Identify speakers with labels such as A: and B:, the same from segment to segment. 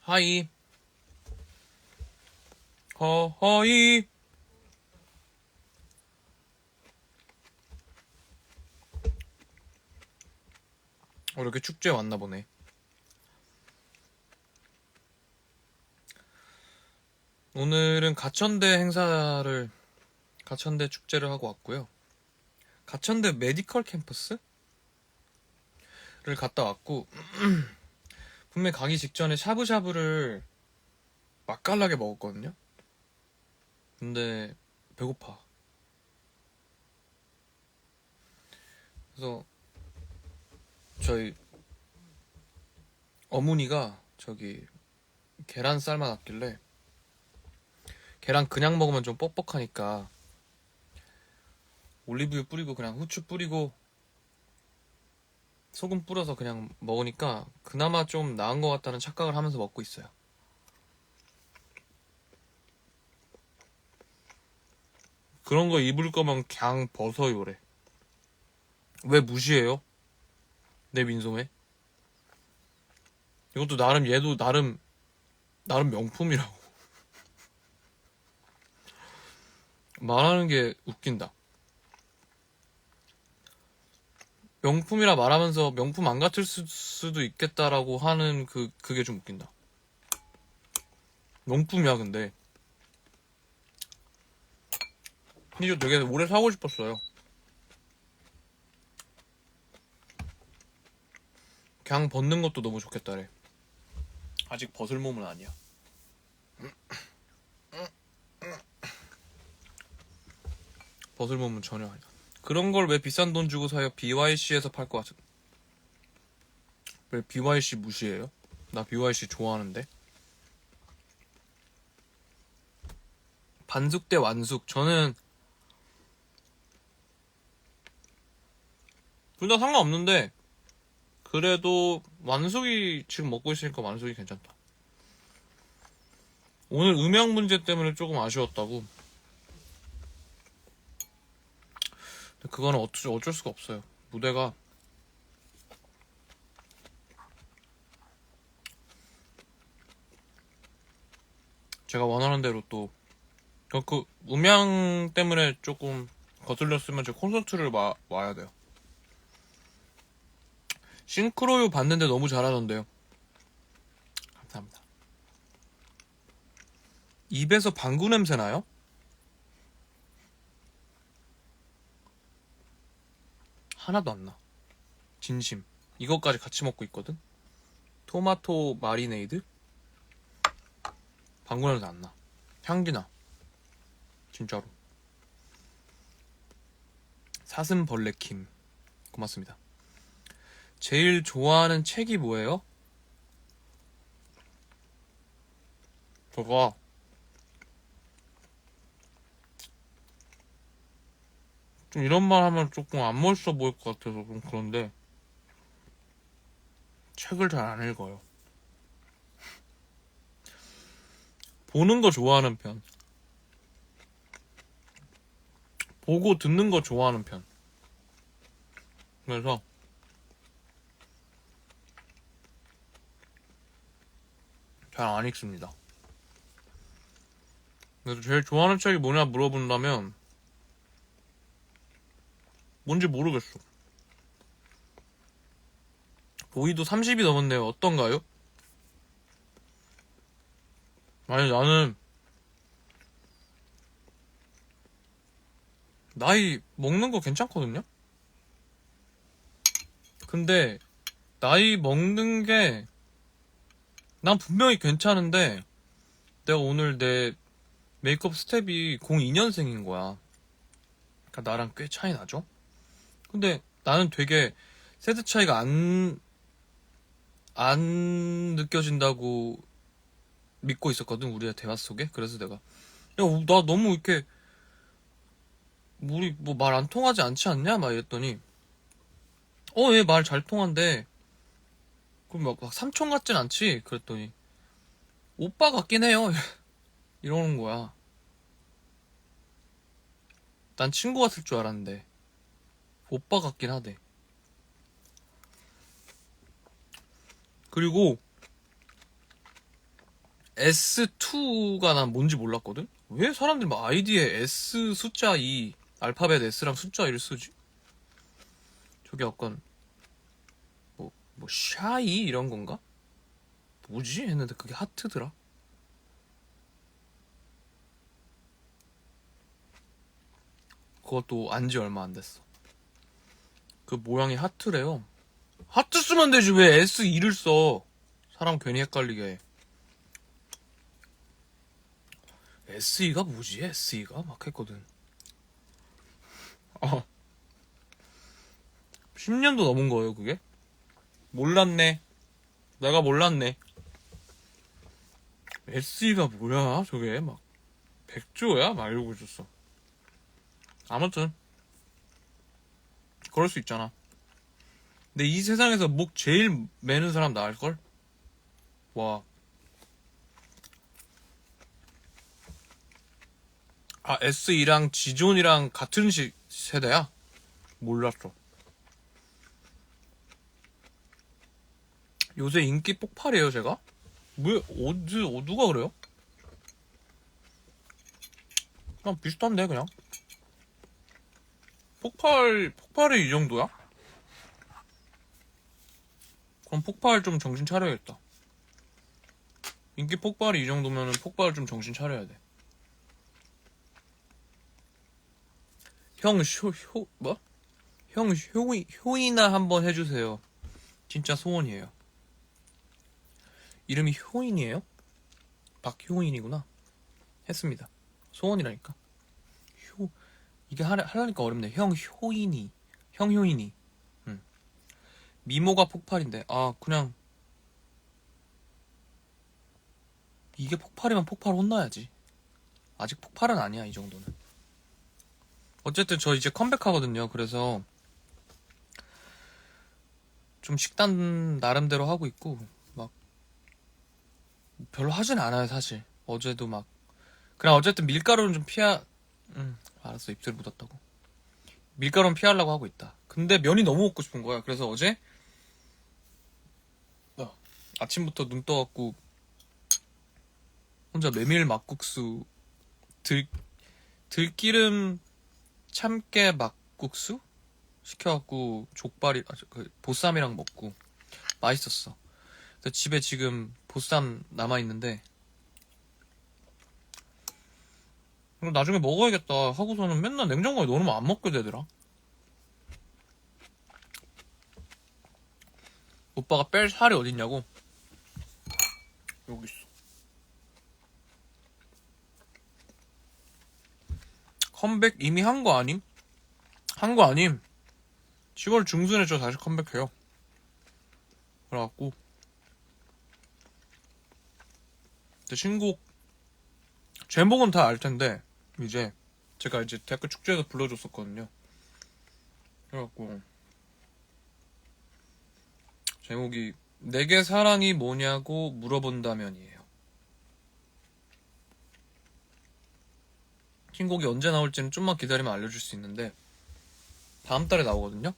A: 하이, 허허이. 이렇게 축제에 왔나 보네. 오늘은 가천대 축제를 하고 왔고요. 가천대 메디컬 캠퍼스를 갔다 왔고, 분명히 가기 직전에 샤브샤브를 맛깔나게 먹었거든요. 근데 배고파. 그래서 저희 어머니가 저기 계란 삶아놨길래, 계란 그냥 먹으면 좀 뻑뻑하니까 올리브유 뿌리고 그냥 후추 뿌리고 소금 뿌려서 그냥 먹으니까 그나마 좀 나은 것 같다는 착각을 하면서 먹고 있어요. 그런 거 입을 거면 그냥 벗어요래. 왜 무시해요? 내 민소매? 이것도 나름, 얘도 나름 명품이라고. 말하는 게 웃긴다. 명품이라 말하면서 명품 안 같을 수도 있겠다라고 하는 그게 좀 웃긴다. 명품이야, 근데. 이거 되게 오래 사고 싶었어요. 그냥 벗는 것도 너무 좋겠다래. 아직 벗을 몸은 아니야. 벗을 몸은 전혀 아니야. 그런 걸 왜 비싼 돈 주고 사요? BYC에서 팔 것 같은. 왜 BYC 무시해요? 나 BYC 좋아하는데. 반숙 대 완숙. 저는 둘 다 상관없는데 그래도 완숙이 지금 먹고 있으니까 완숙이 괜찮다. 오늘 음향 문제 때문에 조금 아쉬웠다고. 그거는 어쩔 수가 없어요. 무대가 제가 원하는 대로 또 그 음향 때문에 조금 거슬렸으면 제 콘서트를 와야 돼요. 싱크로유 봤는데 너무 잘하던데요. 감사합니다. 입에서 방구 냄새 나요? 하나도 안 나. 진심. 이것까지 같이 먹고 있거든? 토마토 마리네이드? 방구 냄새 안 나. 향기 나. 진짜로. 사슴벌레킴. 고맙습니다. 제일 좋아하는 책이 뭐예요? 제가 좀 이런 말 하면 조금 안 멋있어 보일 것 같아서 좀 그런데 책을 잘 안 읽어요. 보는 거 좋아하는 편. 보고 듣는 거 좋아하는 편. 그래서 잘 안 읽습니다. 그래서 제일 좋아하는 책이 뭐냐 물어본다면 뭔지 모르겠어. 보이도 30이 넘었네요. 어떤가요? 아니 나는 나이 먹는 거 괜찮거든요? 근데 나이 먹는 게 난 분명히 괜찮은데 내가 오늘 내 메이크업 스텝이 02년생인 거야. 그러니까 나랑 꽤 차이 나죠? 근데 나는 되게 세대 차이가 안 느껴진다고 믿고 있었거든, 우리의 대화 속에. 그래서 내가, 야, 나 너무 이렇게, 우리 뭐 말 안 통하지 않지 않냐? 막 이랬더니, 얘 말 잘 통한대. 그럼 막 삼촌 같진 않지? 그랬더니, 오빠 같긴 해요. 이러는 거야. 난 친구 같을 줄 알았는데, 오빠 같긴 하대. 그리고, S2가 난 뭔지 몰랐거든? 왜 사람들이 막 아이디에 S 숫자 2, 알파벳 S랑 숫자 1 쓰지? 저게 약간, 샤이? 이런 건가? 뭐지? 했는데 그게 하트더라? 그것도 안지 얼마 안 됐어. 그 모양이 하트래요. 하트 쓰면 되지, 왜 S2를 써? 사람 괜히 헷갈리게 해. SE가 뭐지? SE가? 막 했거든. 10년도 넘은 거예요, 그게? 몰랐네. 내가 몰랐네. SE가 뭐야, 저게? 막, 백조야? 막 이러고 있었어. 아무튼, 그럴 수 있잖아. 근데 이 세상에서 목 제일 매는 사람 나 알걸? 와. 아, SE랑 지존이랑 같은 세대야? 몰랐어. 요새 인기 폭발이에요, 제가? 왜, 누가 그래요? 그냥 비슷한데, 그냥. 폭발이 이 정도야? 그럼 폭발 좀 정신 차려야겠다. 인기 폭발이 이 정도면 폭발 좀 정신 차려야 돼. 뭐? 형, 효이나 한번 해주세요. 진짜 소원이에요. 이름이 효인이에요? 박효인이구나. 했습니다. 소원이라니까. 이게 하려니까 어렵네. 형 효인이. 미모가 폭발인데, 그냥, 이게 폭발이면 폭발 혼나야지. 아직 폭발은 아니야, 이 정도는. 어쨌든 저 이제 컴백하거든요. 그래서, 좀 식단 나름대로 하고 있고, 막, 별로 하진 않아요, 사실. 어제도 막, 그냥 어쨌든 밀가루는 좀 알았어, 입술에 묻었다고. 밀가루는 피하려고 하고 있다. 근데 면이 너무 먹고 싶은 거야. 그래서 어제, 아침부터 눈 떠갖고, 혼자 메밀 막국수, 들기름 참깨 막국수? 시켜갖고, 보쌈이랑 먹고, 맛있었어. 그래서 집에 지금 보쌈 남아있는데, 그럼 나중에 먹어야겠다 하고서는 맨날 냉장고에 넣어놓으면 안 먹게 되더라. 오빠가 뺄 살이 어딨냐고? 여기 있어. 컴백 이미 한 거 아님? 한 거 아님? 10월 중순에 저 다시 컴백해요. 그래갖고 신곡 제목은 다 알 텐데 이제 제가 이제 대학교 축제에서 불러줬었거든요. 그래갖고 제목이 내게 사랑이 뭐냐고 물어본다면이에요. 신곡이 언제 나올지는 좀만 기다리면 알려줄 수 있는데 다음 달에 나오거든요.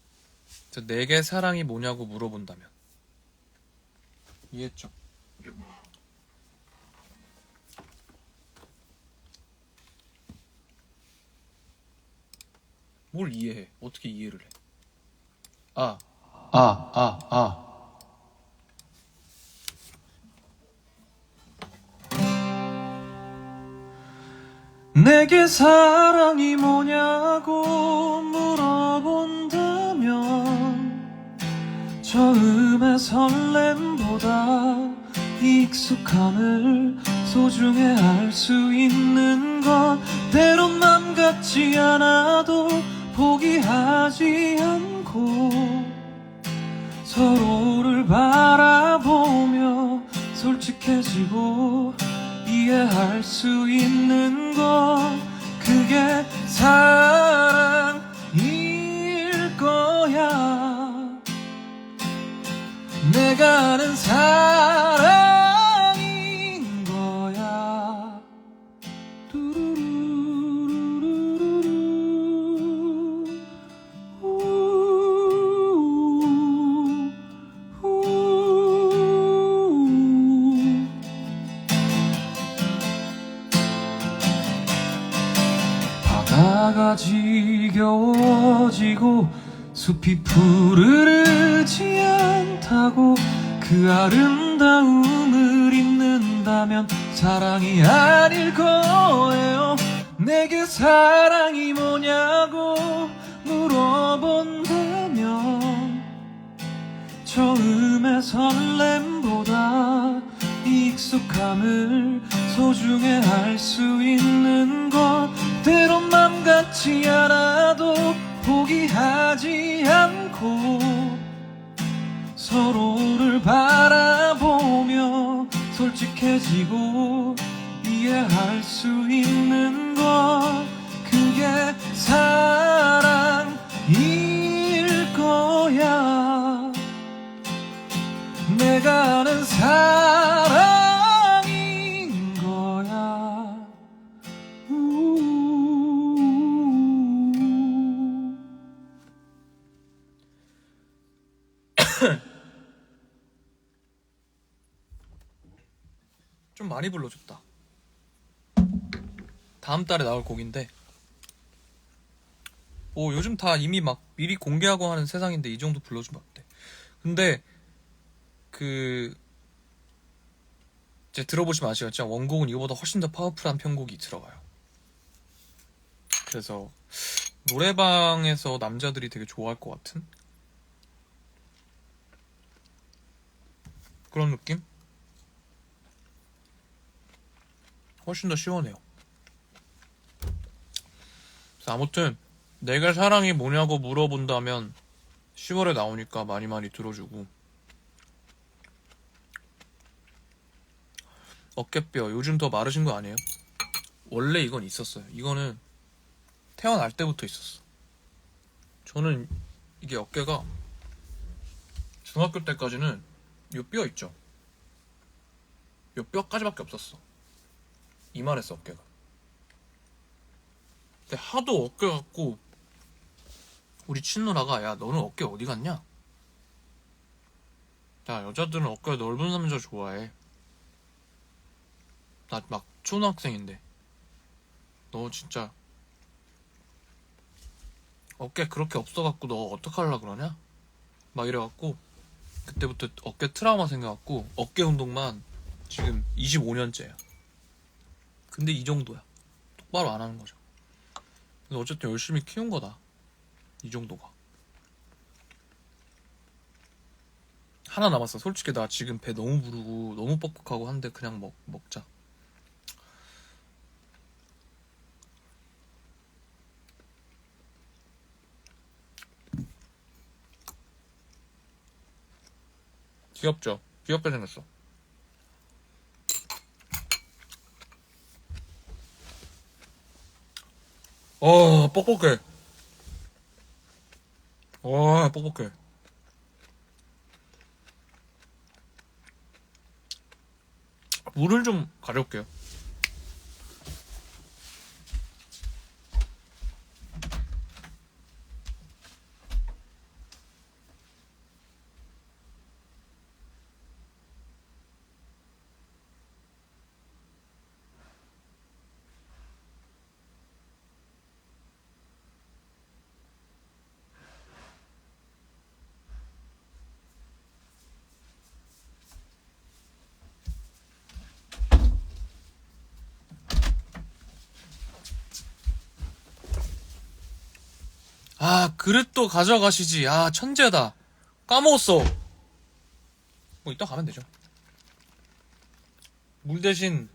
A: 그래서 내게 사랑이 뭐냐고 물어본다면. 이해했죠? 뭘 이해해? 어떻게 이해를 해? 내게 사랑이 뭐냐고 물어본다면 처음의 설렘보다 익숙함을 소중해 할 수 있는 것 때론 맘 같지 않아도 포기하지 않고 서로를 바라보며 솔직해지고 이해할 수 있는 것 그게 사랑일 거야. 내가 아는 사랑인 거야. 다 지겨워지고 숲이 푸르르지 않다고 그 아름다움을 잊는다면 사랑이 아닐 거예요. 내게 사랑이 뭐냐고 물어본다면 처음의 설렘보다 익숙함을 소중해 할 수 있는 것 때론 맘 같지 않아도 포기하지 않고 서로를 바라보며 솔직해지고 이해할 수 있는 것 그게 사랑일 거야. 내가 아는 사랑인 거야. 좀 많이 불러줬다. 다음 달에 나올 곡인데 요즘 다 이미 막 미리 공개하고 하는 세상인데 이 정도 불러주면 어때? 근데 이제 들어보시면 아시겠지만 원곡은 이거보다 훨씬 더 파워풀한 편곡이 들어가요. 그래서 노래방에서 남자들이 되게 좋아할 것 같은 그런 느낌? 훨씬 더 시원해요. 그래서 아무튼 내가 사랑이 뭐냐고 물어본다면 10월에 나오니까 많이 많이 들어주고 어깨뼈 요즘 더 마르신 거 아니에요? 원래 이건 있었어요. 이거는 태어날 때부터 있었어. 저는 이게 어깨가 중학교 때까지는 요 뼈 있죠? 요 뼈까지밖에 없었어. 이만했어 어깨가. 근데 하도 어깨 갖고 우리 친누나가 야 너는 어깨 어디 갔냐? 야 여자들은 어깨 넓은 남자 좋아해. 나 막 초등학생인데 너 진짜 어깨 그렇게 없어갖고 너 어떡하려고 그러냐? 막 이래갖고 그때부터 어깨 트라우마 생겨갖고 어깨 운동만 지금 25년째야. 근데 이 정도야. 똑바로 안 하는 거죠. 근데 어쨌든 열심히 키운 거다. 이 정도가. 하나 남았어. 솔직히 나 지금 배 너무 부르고 너무 뻑뻑하고 한데 그냥 먹자. 귀엽죠? 귀엽게 생겼어. 뻑뻑해. 뻑뻑해. 물을 좀 가려울게요. 그릇도 가져가시지. 천재다. 까먹었어. 이따 가면 되죠. 물 대신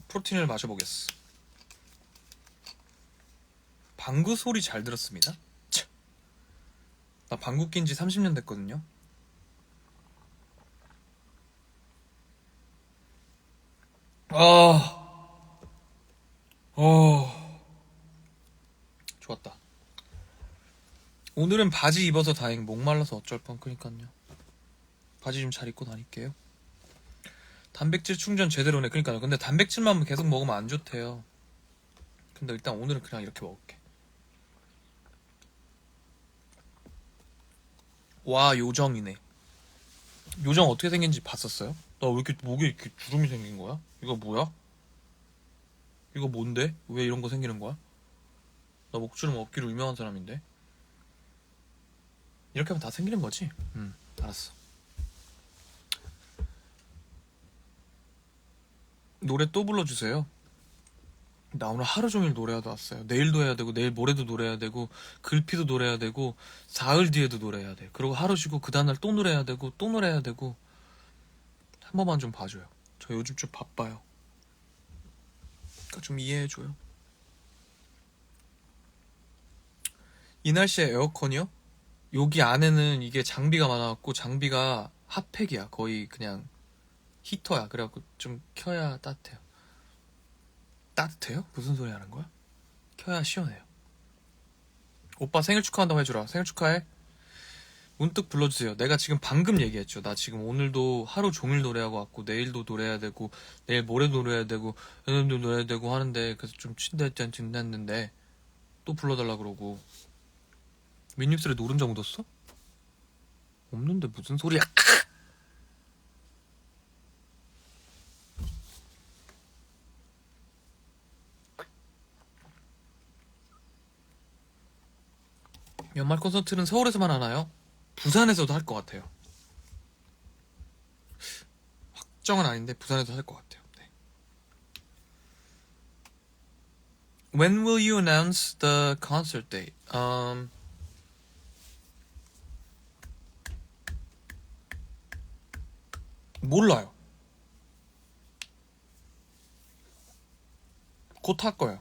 A: 프로틴을 마셔보겠어. 방구 소리 잘 들었습니다. 나 방구 낀 지 30년 됐거든요. 좋았다. 오늘은 바지 입어서 다행. 목말라서 어쩔 뻔. 그니까요. 바지 좀 잘 입고 다닐게요. 단백질 충전 제대로네. 그니까요. 근데 단백질만 계속 먹으면 안 좋대요. 근데 일단 오늘은 그냥 이렇게 먹을게. 와, 요정이네. 요정 어떻게 생긴지 봤었어요? 나 왜 이렇게 목에 이렇게 주름이 생긴 거야? 이거 뭐야? 이거 뭔데? 왜 이런 거 생기는 거야? 나 목주름 없기로 유명한 사람인데. 이렇게 하면 다 생기는 거지? 알았어. 노래 또 불러주세요. 나 오늘 하루 종일 노래하다 왔어요. 내일도 해야 되고, 내일 모레도 노래해야 되고, 글피도 노래해야 되고, 사흘 뒤에도 노래해야 돼. 그리고 하루 쉬고, 그 다음날 또 노래해야 되고, 또 노래해야 되고, 한 번만 좀 봐줘요. 저 요즘 좀 바빠요. 그러니까 좀 이해해줘요. 이 날씨에 에어컨이요? 여기 안에는 이게 장비가 많아갖고, 장비가 핫팩이야. 거의 그냥 히터야. 그래갖고 좀 켜야 따뜻해요. 따뜻해요? 무슨 소리 하는 거야? 켜야 시원해요. 오빠 생일 축하한다고 해주라. 생일 축하해. 문득 불러주세요. 내가 지금 방금 얘기했죠. 나 지금 오늘도 하루 종일 노래하고 왔고, 내일도 노래해야 되고, 내일 모레도 노래해야 되고, 내년도 노래해야 되고 하는데, 그래서 좀 친댔는데, 또 불러달라 그러고. 윗입술에 노른자 묻었어? 없는데 무슨 소리야? 연말 콘서트는 서울에서만 하나요? 부산에서도 할 것 같아요. 확정은 아닌데 부산에서 할 것 같아요. 네. When will you announce the concert date? 몰라요. 곧 할 거예요.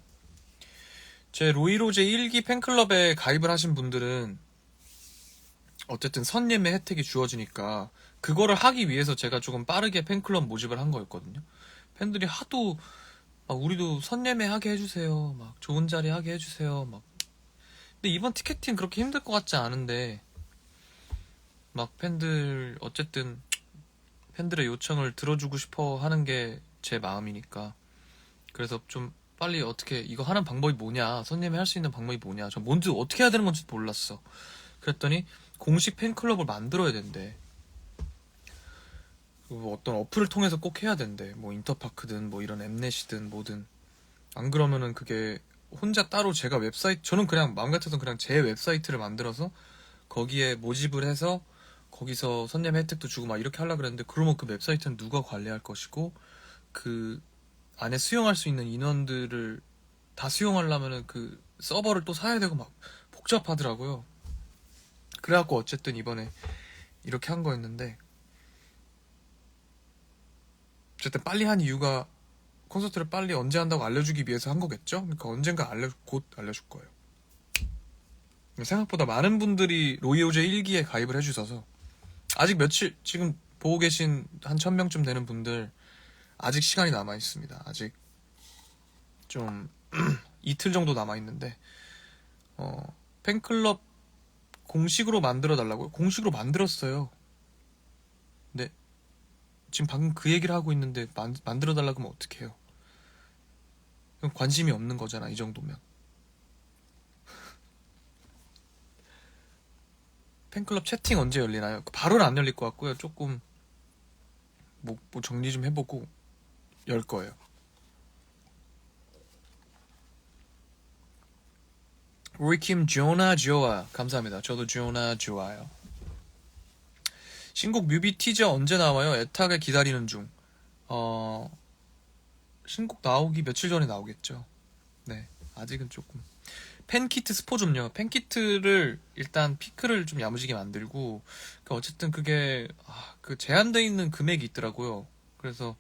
A: 제 로이로제 1기 팬클럽에 가입을 하신 분들은 어쨌든 선예매 혜택이 주어지니까 그거를 하기 위해서 제가 조금 빠르게 팬클럽 모집을 한 거였거든요. 팬들이 하도 막 우리도 선예매 하게 해주세요. 막 좋은 자리 하게 해주세요. 막 근데 이번 티켓팅 그렇게 힘들 것 같지 않은데 막 팬들 어쨌든 팬들의 요청을 들어주고 싶어 하는 게 제 마음이니까 그래서 좀 빨리 어떻게 이거 하는 방법이 뭐냐 선예매 할 수 있는 방법이 뭐냐 저 뭔지 어떻게 해야 되는 건지 몰랐어. 그랬더니 공식 팬클럽을 만들어야 된대. 뭐 어떤 어플을 통해서 꼭 해야 된대. 뭐 인터파크든 뭐 이런 엠넷이든 뭐든. 안 그러면은 그게 혼자 따로 제가 웹사이트 저는 그냥 마음 같아서 그냥 제 웹사이트를 만들어서 거기에 모집을 해서 거기서 선예매 혜택도 주고 막 이렇게 하려고 그랬는데 그러면 그 웹사이트는 누가 관리할 것이고 그 안에 수용할 수 있는 인원들을 다 수용하려면은 그 서버를 또 사야 되고 막 복잡하더라고요. 그래갖고 어쨌든 이번에 이렇게 한 거였는데 어쨌든 빨리 한 이유가 콘서트를 빨리 언제 한다고 알려주기 위해서 한 거겠죠? 그러니까 언젠가 곧 알려줄 거예요. 생각보다 많은 분들이 로이오제 1기에 가입을 해주셔서 아직 며칠 지금 보고 계신 한 1000명쯤 되는 분들 아직 시간이 남아 있습니다. 아직 좀 이틀 정도 남아 있는데 팬클럽 공식으로 만들어 달라고요? 공식으로 만들었어요. 근데 지금 방금 그 얘기를 하고 있는데 만들어 달라고 하면 어떡해요? 그럼 관심이 없는 거잖아 이 정도면. 팬클럽 채팅 언제 열리나요? 바로는 안 열릴 것 같고요. 조금 뭐 정리 좀 해보고 열 거예요. 우리킴 조나 좋아. 감사합니다. 저도 조나 좋아요. 신곡 뮤비 티저 언제 나와요? 애타게 기다리는 중. 신곡 나오기 며칠 전에 나오겠죠. 네, 아직은 조금. 팬키트 스포 좀요. 팬키트를 일단 피크를 좀 야무지게 만들고, 그러니까 어쨌든 그게 그 제한돼 있는 금액이 있더라고요. 그래서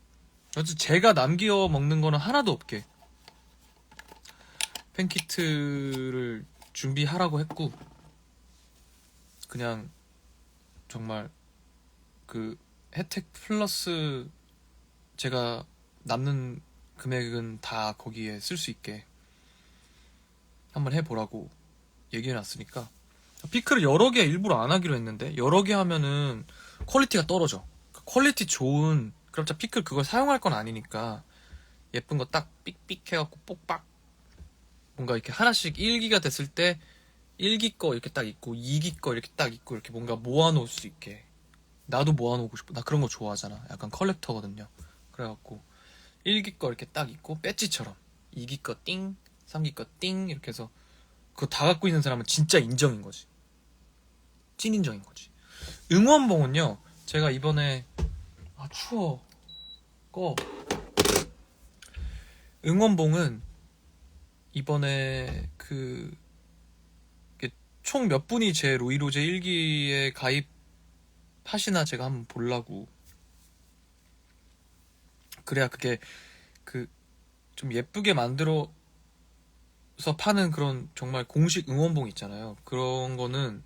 A: 어쨌든 제가 남겨 먹는 거는 하나도 없게 팬키트를 준비하라고 했고, 그냥 정말 그 혜택 플러스 제가 남는 금액은 다 거기에 쓸 수 있게 한번 해보라고 얘기해놨으니까 피크를 여러 개 일부러 안 하기로 했는데 여러 개 하면은 퀄리티가 떨어져. 퀄리티 좋은 그렇자 피클 그걸 사용할 건 아니니까 예쁜 거 딱 삑삑 해갖고 뽁박 뭔가 이렇게 하나씩 1기가 됐을 때 1기 거 이렇게 딱 있고 2기 거 이렇게 딱 있고 이렇게 뭔가 모아놓을 수 있게 나도 모아놓고 싶어. 나 그런 거 좋아하잖아. 약간 컬렉터거든요. 그래갖고 1기 거 이렇게 딱 있고 배지처럼 2기 거 띵, 3기 거 띵 이렇게 해서 그거 다 갖고 있는 사람은 진짜 인정인 거지. 찐 인정인 거지. 응원봉은요, 제가 이번에 아 추워 꺼. 응원봉은 이번에 총 몇 분이 제 로이로제 1기에 가입하시나 제가 한번 보려고. 그래야 그게 좀 예쁘게 만들어서 파는 그런 정말 공식 응원봉 있잖아요. 그런 거는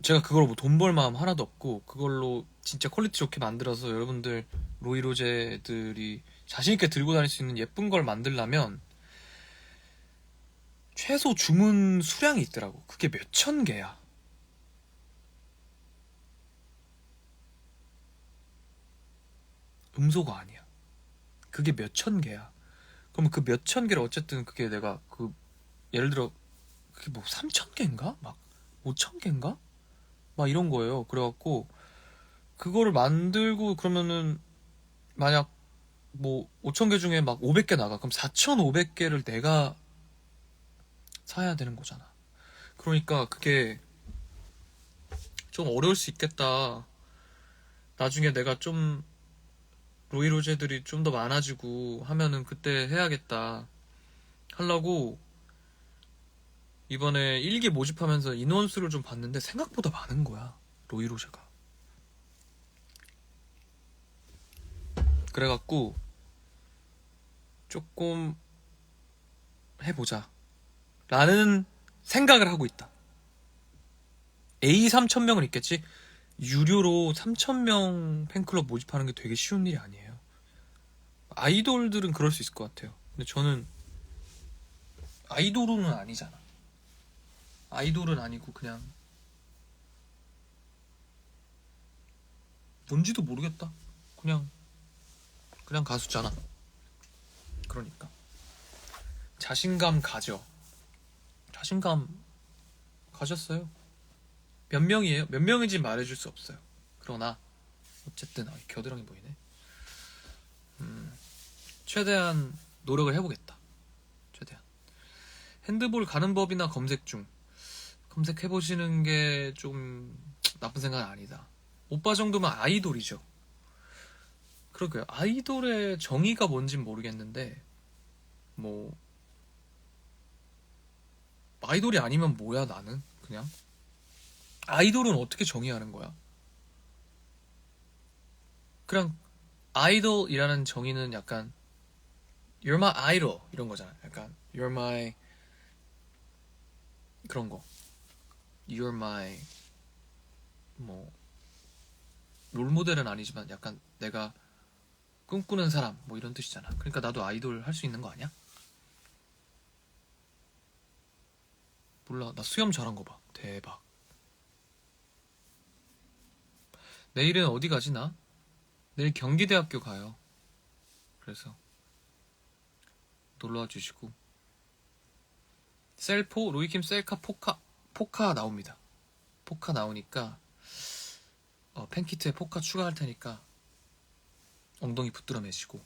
A: 제가 그걸로 뭐 돈 벌 마음 하나도 없고, 그걸로 진짜 퀄리티 좋게 만들어서 여러분들 로이로제들이 자신있게 들고 다닐 수 있는 예쁜 걸 만들려면 최소 주문 수량이 있더라고. 그게 몇천 개야. 음소가 아니야. 그게 몇천 개야. 그러면 그 몇천 개를 어쨌든 그게 내가 예를 들어 그게 뭐 3천 개인가? 막 5천 개인가? 막 이런 거예요. 그래갖고 그거를 만들고 그러면은 만약 뭐 5천 개 중에 막 500개 나가. 그럼 4,500개를 내가 사야 되는 거잖아. 그러니까 그게 좀 어려울 수 있겠다. 나중에 내가 좀 로이로제들이 좀 더 많아지고 하면은 그때 해야겠다 하려고 이번에 1기 모집하면서 인원수를 좀 봤는데 생각보다 많은 거야, 로이로제가. 그래갖고 조금 해보자 라는 생각을 하고 있다. A 3,000명은 있겠지. 유료로 3,000명 팬클럽 모집하는 게 되게 쉬운 일이 아니에요. 아이돌들은 그럴 수 있을 것 같아요. 근데 저는 아이돌은 아니잖아. 아이돌은 아니고 그냥 뭔지도 모르겠다. 그냥 가수잖아. 그러니까 자신감 가져. 자신감 가졌어요. 몇 명이에요? 몇 명인지 말해줄 수 없어요. 그러나 어쨌든 겨드랑이 보이네. 최대한 노력을 해보겠다. 최대한. 핸드볼 가는 법이나 검색 중. 검색해보시는 게 좀 나쁜 생각은 아니다. 오빠 정도면 아이돌이죠. 그러게요. 아이돌의 정의가 뭔진 모르겠는데 뭐 아이돌이 아니면 뭐야 나는? 그냥 아이돌은 어떻게 정의하는 거야? 그냥 아이돌이라는 정의는 약간 You're my idol 이런 거잖아. 약간 You're my 그런 거. You're my 뭐 롤모델은 아니지만 약간 내가 꿈꾸는 사람 뭐 이런 뜻이잖아. 그러니까 나도 아이돌 할 수 있는 거 아니야? 몰라. 나 수염 잘한 거 봐. 대박. 내일은 어디 가지 나? 내일 경기대학교 가요. 그래서 놀러와 주시고. 셀포, 로이킴 셀카 포카 나옵니다. 포카 나오니까 팬키트에 포카 추가할 테니까 엉덩이 붙들어 매시고.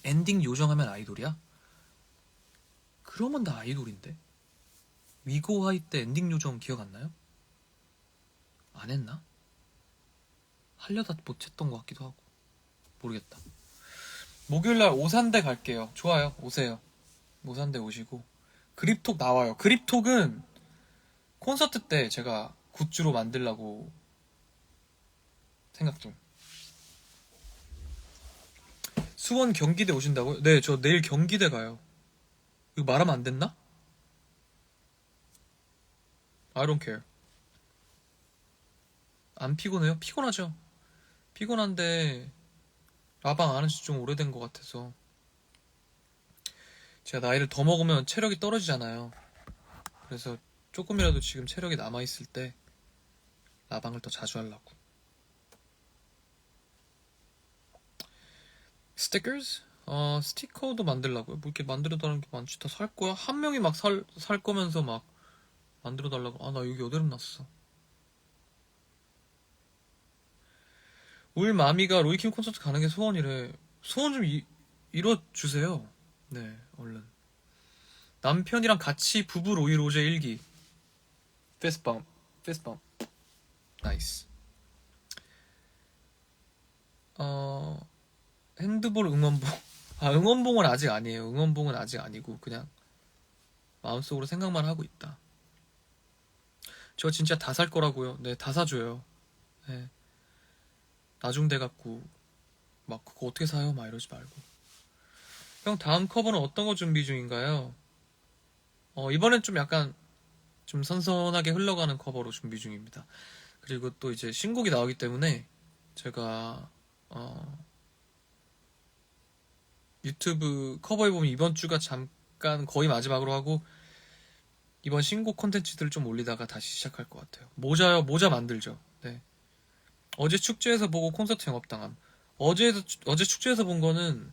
A: 엔딩 요정하면 아이돌이야? 그러면 나 아이돌인데. 위고하이 때 엔딩 요정 기억 안 나요? 안 했나? 하려다 못했던 것 같기도 하고. 모르겠다. 목요일날 오산대 갈게요. 좋아요. 오세요. 오산대 오시고. 그립톡 나와요. 그립톡은 콘서트 때 제가 굿즈로 만들려고 생각 중. 수원 경기대 오신다고요? 네, 저 내일 경기대 가요. 이거 말하면 안 됐나? I don't care. 안 피곤해요? 피곤하죠. 피곤한데 라방 안 한지 좀 오래된 것 같아서. 제가 나이를 더 먹으면 체력이 떨어지잖아요. 그래서 조금이라도 지금 체력이 남아있을 때 라방을 더 자주 하려고. 스티커즈? 스티커도 만들려고요. 뭐 이렇게 만들어달라는 게 많지. 다 살 거야? 한 명이 막 살 거면서 막 만들어달라고. 아, 나 여기 여드름 났어. 울 마미가 로이킴 콘서트 가는 게 소원이래. 소원 좀 이뤄주세요. 네, 얼른. 남편이랑 같이 부부 로이로제 일기. 페스밤, 페스밤. 나이스. 어, 핸드볼 응원봉. 아, 응원봉은 아직 아니에요. 응원봉은 아직 아니고, 그냥 마음속으로 생각만 하고 있다. 저 진짜 다 살 거라고요. 네, 다 사줘요. 네, 나중 돼갖고, 막, 그거 어떻게 사요? 막 이러지 말고. 형, 다음 커버는 어떤 거 준비 중인가요? 이번엔 좀 약간, 좀 선선하게 흘러가는 커버로 준비 중입니다. 그리고 또 이제 신곡이 나오기 때문에, 제가, 유튜브 커버해보면 이번 주가 잠깐 거의 마지막으로 하고, 이번 신곡 콘텐츠들을 좀 올리다가 다시 시작할 것 같아요. 모자요, 모자 만들죠. 네. 어제 축제에서 보고 콘서트 영업당함. 어제 축제에서 본 거는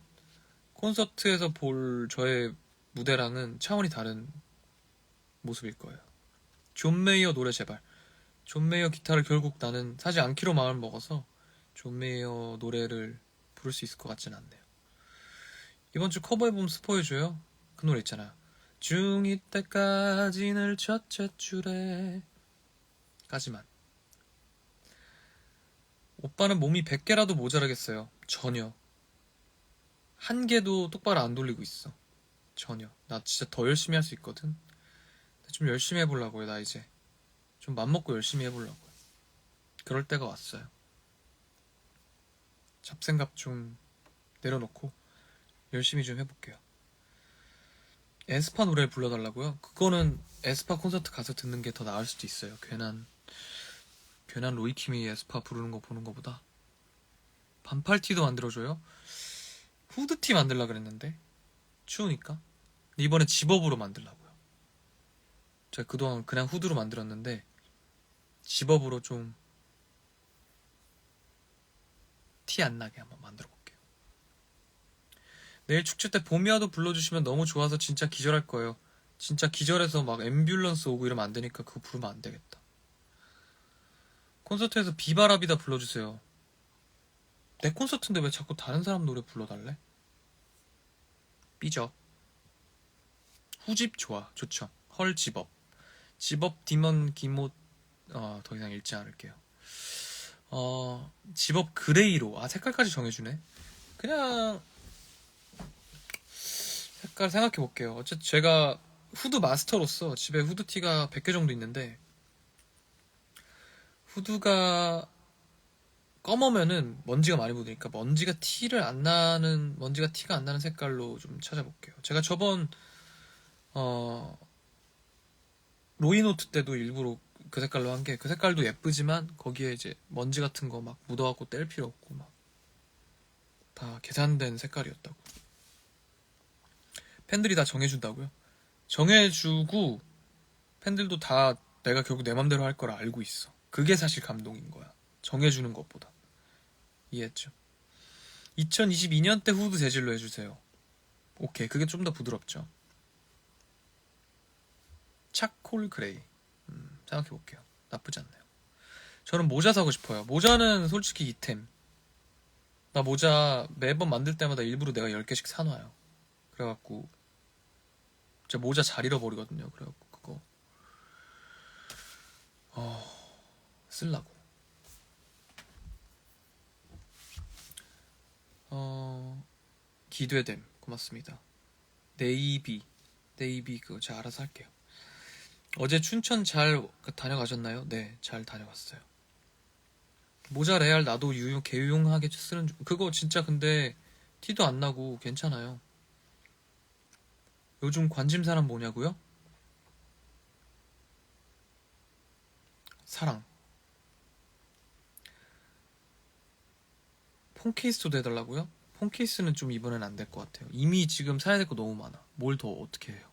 A: 콘서트에서 볼 저의 무대랑은 차원이 다른 모습일 거예요. 존 메이어 노래 제발. 존 메이어 기타를 결국 나는 사지 않기로 마음을 먹어서 존 메이어 노래를 부를 수 있을 것 같진 않네요. 이번 주 커버 앨범 스포해줘요. 그 노래 있잖아. 중2 때까지는 첫째 줄에 까지만. 오빠는 몸이 100개라도 모자라겠어요. 전혀. 한 개도 똑바로 안 돌리고 있어. 전혀. 나 진짜 더 열심히 할 수 있거든. 좀 열심히 해보려고요, 나 이제. 좀 맘먹고 열심히 해보려고요. 그럴 때가 왔어요. 잡생각 좀 내려놓고 열심히 좀 해볼게요. 에스파 노래 불러달라고요? 그거는 에스파 콘서트 가서 듣는 게 더 나을 수도 있어요. 괜한 로이킴이 에스파 부르는 거 보는 거보다. 반팔티도 만들어줘요? 후드티 만들라 그랬는데 추우니까 이번에 집업으로 만들라고요. 제가 그동안 그냥 후드로 만들었는데 집업으로 좀 티 안 나게 한번 만들어 볼게요. 내일 축제 때 봄이와도 불러주시면 너무 좋아서 진짜 기절할 거예요. 진짜 기절해서 막 앰뷸런스 오고 이러면 안 되니까 그거 부르면 안 되겠다. 콘서트에서 비바람이다 불러주세요. 내 콘서트인데 왜 자꾸 다른 사람 노래 불러달래? 삐져. 후집 좋아. 좋죠. 헐 집업. 집업 디먼 기못 더 이상 읽지 않을게요. 집업 그레이로. 아, 색깔까지 정해주네. 그냥 색깔 생각해 볼게요. 어쨌든 제가 후드 마스터로서 집에 후드티가 100개 정도 있는데 후드가 검으면은 먼지가 많이 묻으니까 먼지가 티가 안 나는 색깔로 좀 찾아볼게요. 제가 저번 어 로이노트 때도 일부러 그 색깔로 한 게 그 색깔도 예쁘지만 거기에 이제 먼지 같은 거 막 묻어갖고 뗄 필요 없고 막 다 계산된 색깔이었다고. 팬들이 다 정해준다고요? 정해주고 팬들도 다 내가 결국 내 맘대로 할 걸 알고 있어. 그게 사실 감동인 거야. 정해주는 것보다. 이해했죠? 2022년 때 후드 재질로 해주세요. 오케이, 그게 좀 더 부드럽죠. 차콜 그레이. 생각해볼게요. 나쁘지 않네요. 저는 모자 사고 싶어요. 모자는 솔직히 이템. 나 모자 매번 만들 때마다 일부러 내가 10개씩 사놔요. 그래갖고 제가 모자 잘 잃어버리거든요. 그래갖고 그거 쓸라고. 기대됨. 고맙습니다. 네이비 그거 제가 알아서 할게요. 어제 춘천 잘 다녀가셨나요? 네, 잘 다녀갔어요. 모자 레알 나도 개유용하게 쓰는 그거 진짜 근데 티도 안 나고 괜찮아요. 요즘 관심사는 뭐냐고요? 사랑. 폰 케이스도 해달라고요? 폰 케이스는 좀 이번엔 안 될 것 같아요. 이미 지금 사야 될 거 너무 많아. 뭘 더 어떻게 해요?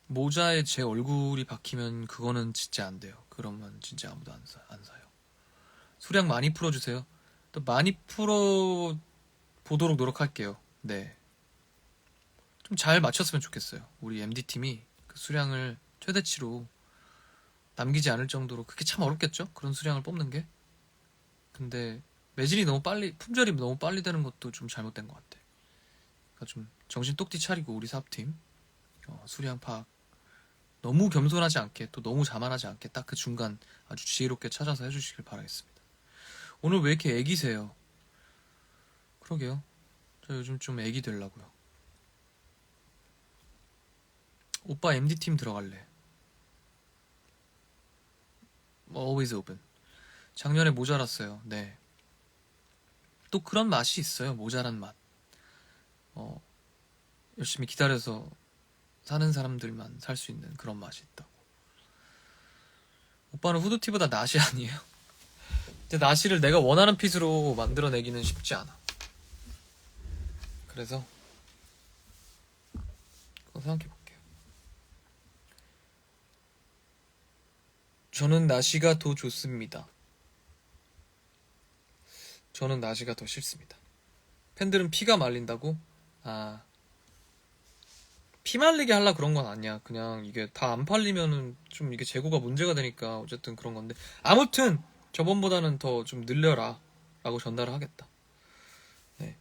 A: 모자에 제 얼굴이 박히면 그거는 진짜 안 돼요. 그러면 진짜 아무도 안 사요. 수량 많이 풀어주세요. 또 많이 풀어 보도록 노력할게요. 네. 좀 잘 맞췄으면 좋겠어요. 우리 MD팀이 그 수량을 최대치로 남기지 않을 정도로 그게 참 어렵겠죠? 그런 수량을 뽑는 게. 근데 매질이 너무 빨리, 품절이 너무 빨리 되는 것도 좀 잘못된 것 같아. 그러니까 좀 정신 똑띠 차리고 우리 사업팀 수량 파악 너무 겸손하지 않게 또 너무 자만하지 않게 딱 그 중간 아주 지혜롭게 찾아서 해주시길 바라겠습니다. 오늘 왜 이렇게 애기세요? 그러게요. 저 요즘 좀 애기 되려고요. 오빠 MD팀 들어갈래. Always open. 작년에 모자랐어요. 네. 또 그런 맛이 있어요. 모자란 맛. 열심히 기다려서 사는 사람들만 살 수 있는 그런 맛이 있다고. 오빠는 후드티보다 나시 아니에요? 근데 나시를 내가 원하는 핏으로 만들어내기는 쉽지 않아. 그래서 그거 생각해볼게요. 저는 나시가 더 좋습니다. 저는 나시가 더 싫습니다. 팬들은 피가 말린다고? 아, 피 말리게 하려 그런 건 아니야. 그냥 이게 다 안 팔리면은 좀 이게 재고가 문제가 되니까 어쨌든 그런 건데. 아무튼 저번보다는 더 좀 늘려라 라고 전달을 하겠다. 네.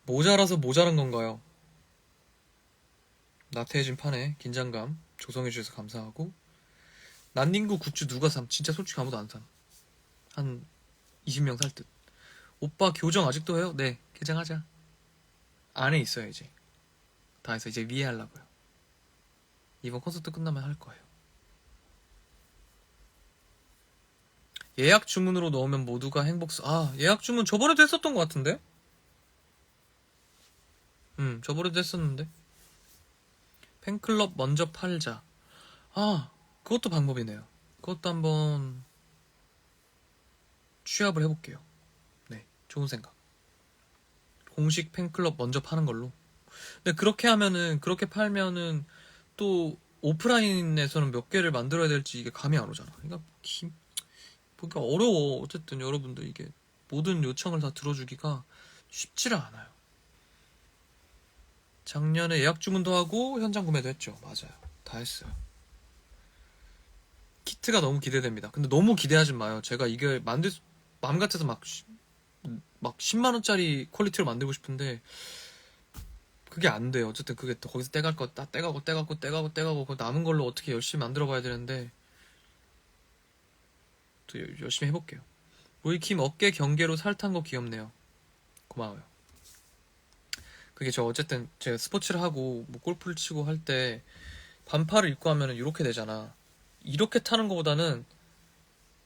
A: 모자라서 모자란 건가요? 나태해진 판에 긴장감 조성해주셔서 감사하고. 난닝구 굿즈 누가 삼? 진짜 솔직히 아무도 안 삼. 한 20명 살 듯. 오빠 교정 아직도 해요? 네, 개장하자. 안에 있어요 이제. 다 해서 이제 위에 하려고요. 이번 콘서트 끝나면 할 거예요. 예약 주문으로 넣으면 모두가 예약 주문 저번에도 했었던 것 같은데? 저번에도 했었는데. 팬클럽 먼저 팔자. 그것도 방법이네요. 그것도 한번 취합을 해볼게요. 네, 좋은 생각. 공식 팬클럽 먼저 파는 걸로. 근데 그렇게 팔면은 또 오프라인에서는 몇 개를 만들어야 될지 이게 감이 안 오잖아. 그러니까 어려워. 어쨌든 여러분들 이게 모든 요청을 다 들어주기가 쉽지가 않아요. 작년에 예약 주문도 하고 현장 구매도 했죠. 맞아요. 다 했어요. 키트가 너무 기대됩니다. 근데 너무 기대하지 마요. 제가 이게 마음 같아서 막 10만원짜리 퀄리티로 만들고 싶은데 그게 안 돼요. 어쨌든 그게 또 거기서 떼갈 거 다 떼가고 그 남은 걸로 어떻게 열심히 만들어 봐야 되는데 또 열심히 해볼게요. 로이킴 어깨 경계로 살 탄 거 귀엽네요. 고마워요. 그게 어쨌든 제가 스포츠를 하고 뭐 골프를 치고 할 때 반팔을 입고 하면은 이렇게 되잖아. 이렇게 타는 것보다는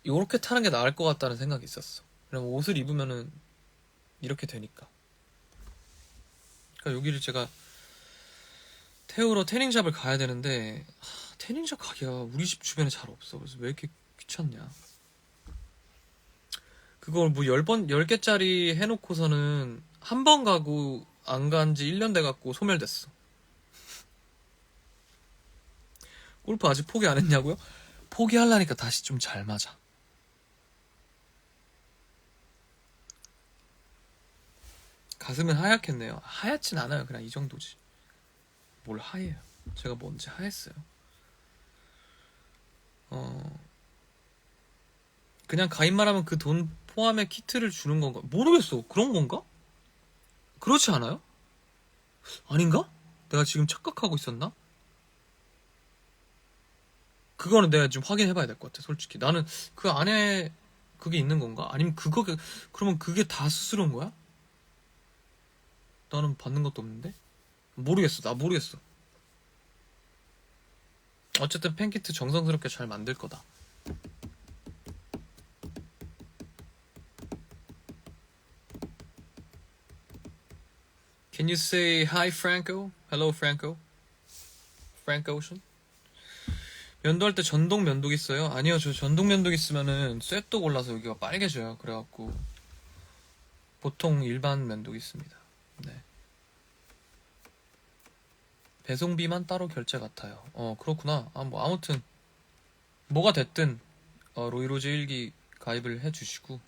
A: 이렇게 타는 게 나을 것 같다는 생각이 있었어. 왜냐면 옷을 입으면은 이렇게 되니까. 그러니까 여기를 제가 태우러 태닝샵을 가야 되는데 태닝샵 가기가 우리 집 주변에 잘 없어. 그래서 왜 이렇게 귀찮냐. 그걸 뭐 10개짜리 해놓고서는 한 번 가고 안 간 지 1년 돼갖고 소멸됐어. 골프 아직 포기 안 했냐고요? 포기하려니까 다시 좀 잘 맞아. 가슴은 하얗겠네요. 하얗진 않아요. 그냥 이 정도지. 뭘 하얘요. 제가 뭐 언제 하였어요. 그냥 가입만 하면 그 돈 포함에 키트를 주는 건가? 모르겠어. 그런 건가? 그렇지 않아요? 아닌가? 내가 지금 착각하고 있었나? 그거는 내가 좀 확인해봐야 될 것 같아. 솔직히 나는 그 안에 그게 있는 건가? 아니면 그러면 그게 다 수수료인 거야? 나는 받는 것도 없는데? 모르겠어. 나 모르겠어. 어쨌든 팬키트 정성스럽게 잘 만들 거다. Can you say hi, Franco? Hello, Franco. Frank Ocean? 면도할 때 전동 면도기 있어요? 아니요, 저 전동 면도기 쓰면은 쇳도 골라서 여기가 빨개져요. 그래갖고 보통 일반 면도기 씁니다. 네. 배송비만 따로 결제 같아요. 그렇구나. 뭐 아무튼 뭐가 됐든 로이로즈 1기 가입을 해주시고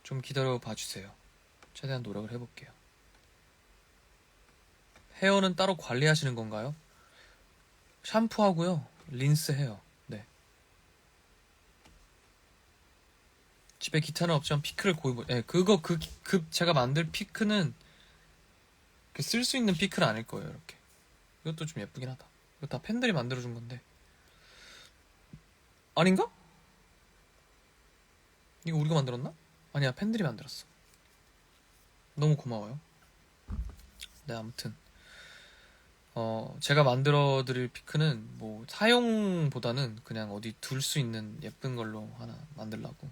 A: 좀 기다려 봐주세요. 최대한 노력을 해볼게요. 헤어는 따로 관리하시는 건가요? 샴푸하고요. 린스 해요. 네. 집에 기타는 없지만 피크를 고이 예, 그거 제가 만들 피크는 쓸 수 있는 피크는 아닐 거예요. 이렇게 이것도 좀 예쁘긴 하다. 이거 다 팬들이 만들어준 건데 아닌가? 이거 우리가 만들었나? 아니야, 팬들이 만들었어. 너무 고마워요. 네, 아무튼 제가 만들어 드릴 피크는 뭐 사용보다는 그냥 어디 둘 수 있는 예쁜 걸로 하나 만들라고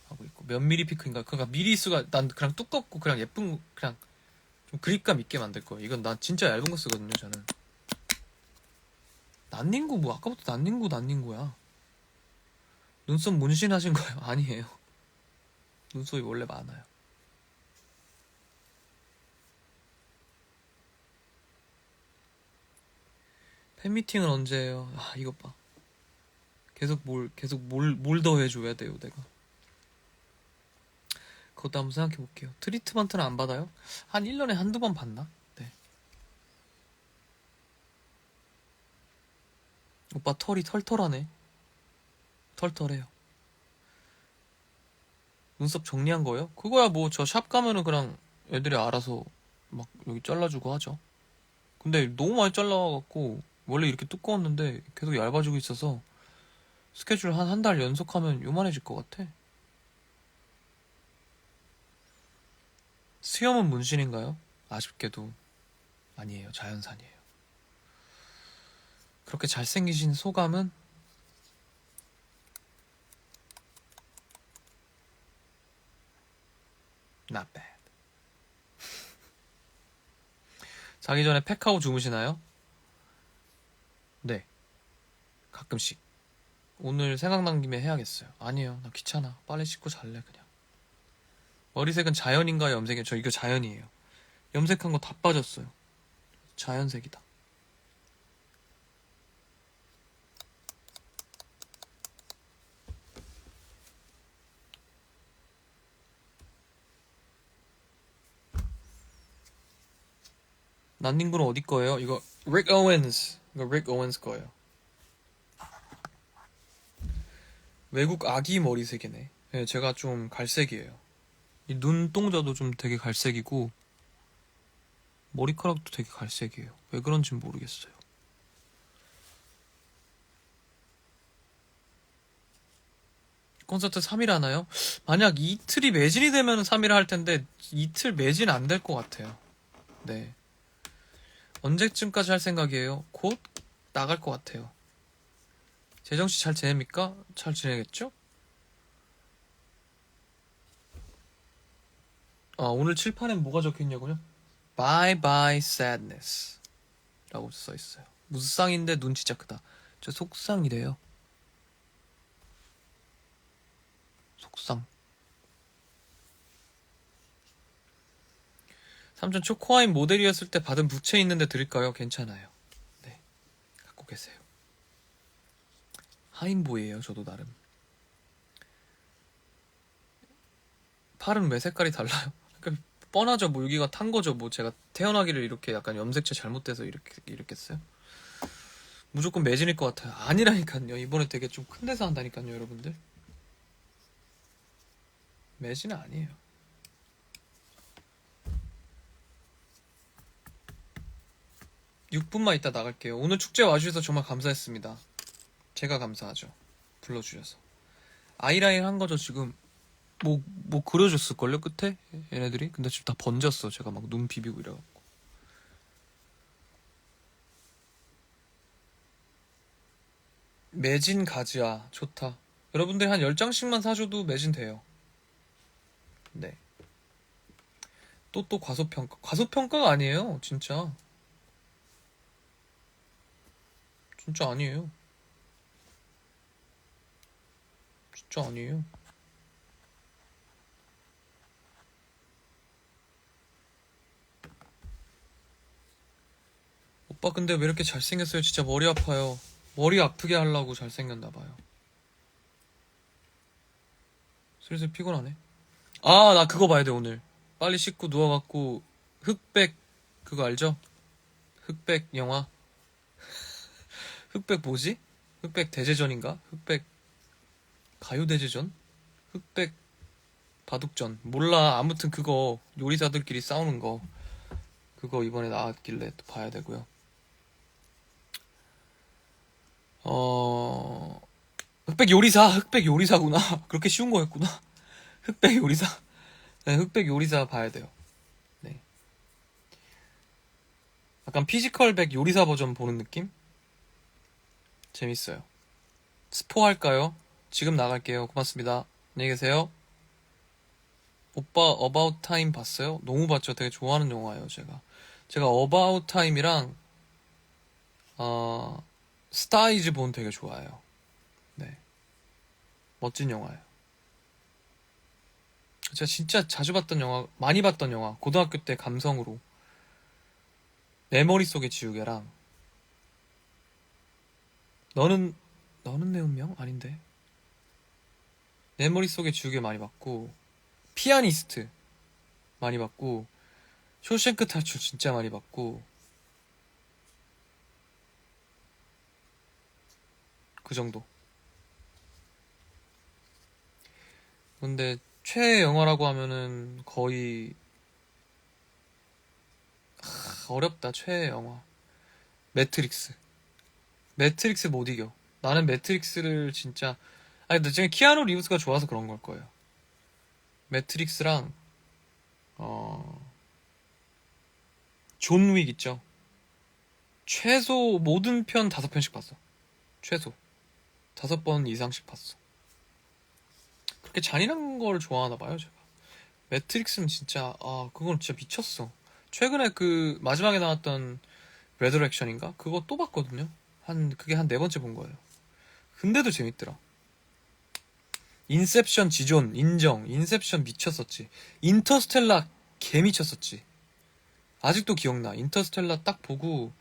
A: 하고 있고. 몇 미리 피크인가? 그러니까 미리 수가 난 그냥 두껍고 그냥 예쁜 그냥 좀 그립감 있게 만들 거예요. 이건 난 진짜 얇은 거 쓰거든요. 저는 난닝구 뭐 아까부터 난닝구야. 눈썹 문신하신 거예요? 아니에요. 눈썹이 원래 많아요. 팬미팅은 언제예요? 아, 이것 봐. 계속 뭘 더 해줘야 돼요, 내가. 그것도 한번 생각해 볼게요. 트리트먼트는 안 받아요? 한 1년에 한두 번 받나? 네. 오빠 털이 털털하네. 털털해요. 눈썹 정리한 거예요? 그거야 뭐 저 샵 가면은 그냥 애들이 알아서 막 여기 잘라주고 하죠. 근데 너무 많이 잘라갖고 원래 이렇게 두꺼웠는데 계속 얇아지고 있어서 스케줄 한 달 연속하면 요만해질 것 같아. 수염은 문신인가요? 아쉽게도 아니에요. 자연산이에요. 그렇게 잘생기신 소감은? Not bad. 자기 전에 팩하고 주무시나요? 네. 가끔씩. 오늘 생각난 김에 해야겠어요. 아니에요. 나 귀찮아. 빨리 씻고 잘래 그냥. 머리색은 자연인가요? 염색이에요? 저 이거 자연이에요. 염색한 거 다 빠졌어요. 자연색이다. 난닝구는 어디 거예요? 이거 릭 오웬스. 이거 릭 오웬스 거예요. 외국 아기 머리색이네. 네, 제가 좀 갈색이에요. 이 눈동자도 좀 되게 갈색이고 머리카락도 되게 갈색이에요. 왜 그런지는 모르겠어요. 콘서트 3일 하나요? 만약 이틀이 매진이 되면 3일 할 텐데 이틀 매진 안 될 것 같아요. 네. 언제쯤까지 할 생각이에요? 곧 나갈 것 같아요. 재정씨 잘 지냅니까? 잘 지내겠죠? 오늘 칠판엔 뭐가 적혀있냐고요? Bye bye sadness 라고 써있어요. 무쌍인데 눈 진짜 크다. 저 속쌍이래요. 속쌍. 삼촌 초코아임 모델이었을 때 받은 부채 있는데 드릴까요? 괜찮아요. 네, 갖고 계세요. 하인보이에요, 저도 나름. 팔은 왜 색깔이 달라요? 그러니까 뻔하죠. 뭐 여기가 탄 거죠. 뭐 제가 태어나기를 이렇게 약간 염색체 잘못돼서 이렇게 했어요. 무조건 매진일 것 같아요. 아니라니까요. 이번에 되게 좀 큰 데서 한다니까요, 여러분들. 매진은 아니에요. (6분만) 있다 나갈게요. 오늘 축제 와주셔서 정말 감사했습니다. 제가 감사하죠. 불러주셔서. 아이라인 한 거죠, 지금. 뭐 그려줬을걸요, 끝에? 얘네들이? 근데 지금 다 번졌어. 제가 막 눈 비비고 이래갖고. 매진 가즈아. 좋다. 여러분들 한 10장씩만 사줘도 매진 돼요. 네. 또 과소평가. 과소평가가 아니에요, 진짜. 진짜 아니에요. 진짜 아니에요. 오빠 근데 왜 이렇게 잘생겼어요? 진짜 머리 아파요. 머리 아프게 하려고 잘생겼나봐요. 슬슬 피곤하네. 나 그거 봐야 돼, 오늘. 빨리 씻고 누워갖고, 흑백, 그거 알죠? 흑백 영화? 흑백 뭐지? 흑백 대제전인가? 흑백, 가요대제전? 흑백 바둑전 몰라. 아무튼 그거 요리사들끼리 싸우는 거 그거 이번에 나왔길래 또 봐야 되고요. 흑백 요리사, 흑백 요리사구나. 그렇게 쉬운 거였구나. 흑백 요리사. 네, 흑백 요리사 봐야 돼요. 네. 약간 피지컬백 요리사 버전 보는 느낌? 재밌어요. 스포 할까요? 지금 나갈게요. 고맙습니다. 안녕히 계세요. 오빠 어바웃 타임 봤어요? 너무 봤죠. 되게 좋아하는 영화예요. 제가 어바웃 타임이랑 스타이즈 본 되게 좋아해요. 네, 멋진 영화예요. 제가 진짜 자주 봤던 영화, 많이 봤던 영화, 고등학교 때 감성으로 내 머릿속의 지우개랑 너는 내 운명? 아닌데. 내 머릿속의 지우개 많이 봤고, 피아니스트 많이 봤고, 쇼생크 탈출 진짜 많이 봤고, 그 정도. 근데 최애 영화라고 하면은 거의 어렵다. 최애 영화 매트릭스. 매트릭스 못 이겨. 나는 매트릭스를 진짜 아니 근데 지금 키아누 리브스가 좋아서 그런 걸 거예요. 매트릭스랑 존 윅 있죠. 최소 모든 편 5편씩 봤어. 최소 5번 이상씩 봤어. 그렇게 잔인한 걸 좋아하나 봐요 제가. 매트릭스는 진짜 그건 진짜 미쳤어. 최근에 그 마지막에 나왔던 레더렉션인가? 그거 또 봤거든요. 그게 한 4번째 본 거예요. 근데도 재밌더라. 인셉션 지존 인정. 인셉션 미쳤었지. 인터스텔라 개 미쳤었지. 아직도 기억나. 인터스텔라 딱 보고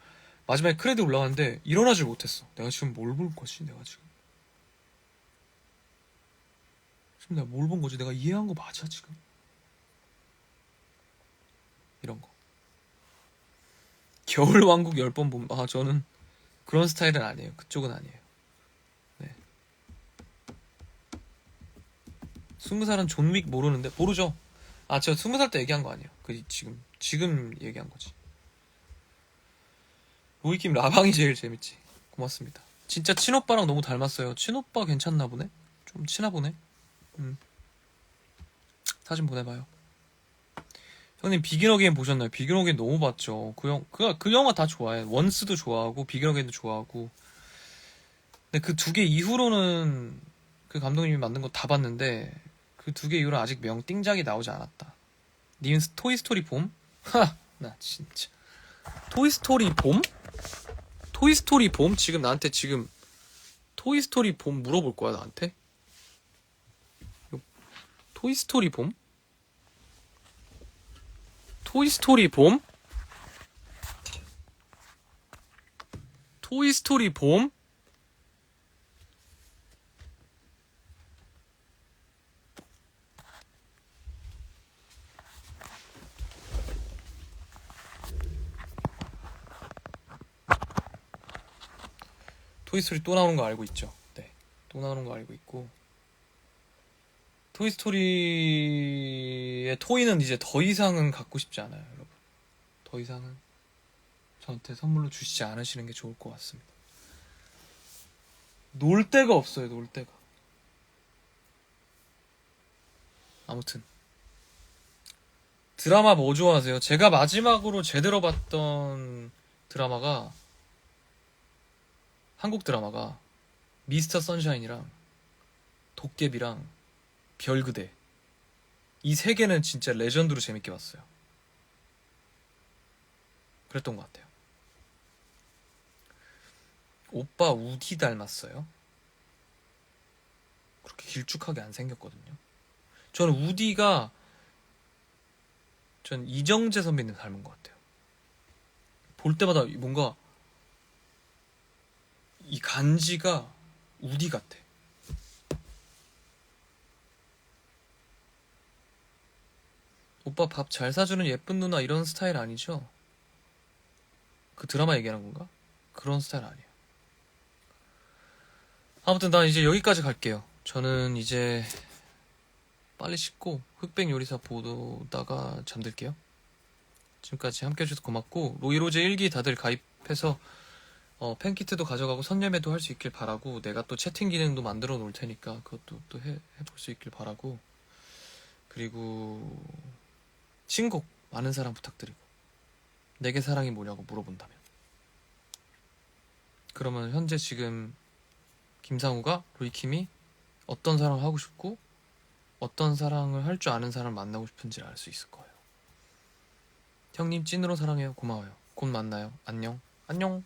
A: 마지막에 크레딧 올라가는데 일어나질 못했어. 내가 지금 뭘 본 거지? 지금 내가 뭘 본 거지? 내가 이해한 거 맞아 지금? 이런 거. 겨울왕국 10번 보면 저는 그런 스타일은 아니에요. 그쪽은 아니에요. 네. 20살은 존 윅 모르는데 모르죠? 저 20살 때 얘기한 거 아니에요. 지금 얘기한 거지. 로이킴 라방이 제일 재밌지. 고맙습니다. 진짜 친오빠랑 너무 닮았어요. 친오빠 괜찮나 보네? 좀 친하 보네? 사진 보내봐요. 형님 비긴 어게인 보셨나요? 비긴 어게인 너무 봤죠. 그 영화 다 좋아해. 원스도 좋아하고 비긴 어게인도 좋아하고. 근데 그 2개 이후로는 그 감독님이 만든 거 다 봤는데 그 2개 이후로는 아직 명띵작이 나오지 않았다. 님 토이스토리 봄? 나 진짜 토이스토리 봄? 토이스토리 봄? 지금 나한테 토이스토리 봄 물어볼 거야 나한테? 토이스토리 봄? 토이스토리 봄? 토이스토리 봄? 토이스토리 또 나오는 거 알고 있죠? 네, 또 나오는 거 알고 있고 토이스토리의 토이는 이제 더 이상은 갖고 싶지 않아요, 여러분. 더 이상은 저한테 선물로 주시지 않으시는 게 좋을 것 같습니다. 놀 데가 없어요, 놀 데가. 아무튼 드라마 뭐 좋아하세요? 제가 마지막으로 제대로 봤던 드라마가 한국 드라마가 미스터 선샤인이랑 도깨비랑 별그대 이 3개는 진짜 레전드로 재밌게 봤어요. 그랬던 것 같아요. 오빠 우디 닮았어요? 그렇게 길쭉하게 안 생겼거든요. 저는 우디가 전 이정재 선배님 닮은 것 같아요. 볼 때마다 뭔가 이 간지가 우디 같아. 오빠 밥 잘 사주는 예쁜 누나 이런 스타일 아니죠? 그 드라마 얘기하는 건가? 그런 스타일 아니에요. 아무튼 난 이제 여기까지 갈게요. 저는 이제 빨리 씻고 흑백 요리사 보다가 잠들게요. 지금까지 함께 해주셔서 고맙고, 로이로제 1기 다들 가입해서 팬키트도 가져가고 선예매도 할 수 있길 바라고, 내가 또 채팅 기능도 만들어 놓을 테니까 그것도 또 해볼 수 있길 바라고, 그리고 신곡 많은 사랑 부탁드리고, 내게 사랑이 뭐냐고 물어본다면, 그러면 현재 지금 김상우가 로이킴이 어떤 사랑을 하고 싶고 어떤 사랑을 할 줄 아는 사람을 만나고 싶은지를 알 수 있을 거예요. 형님 찐으로 사랑해요. 고마워요. 곧 만나요. 안녕. 안녕.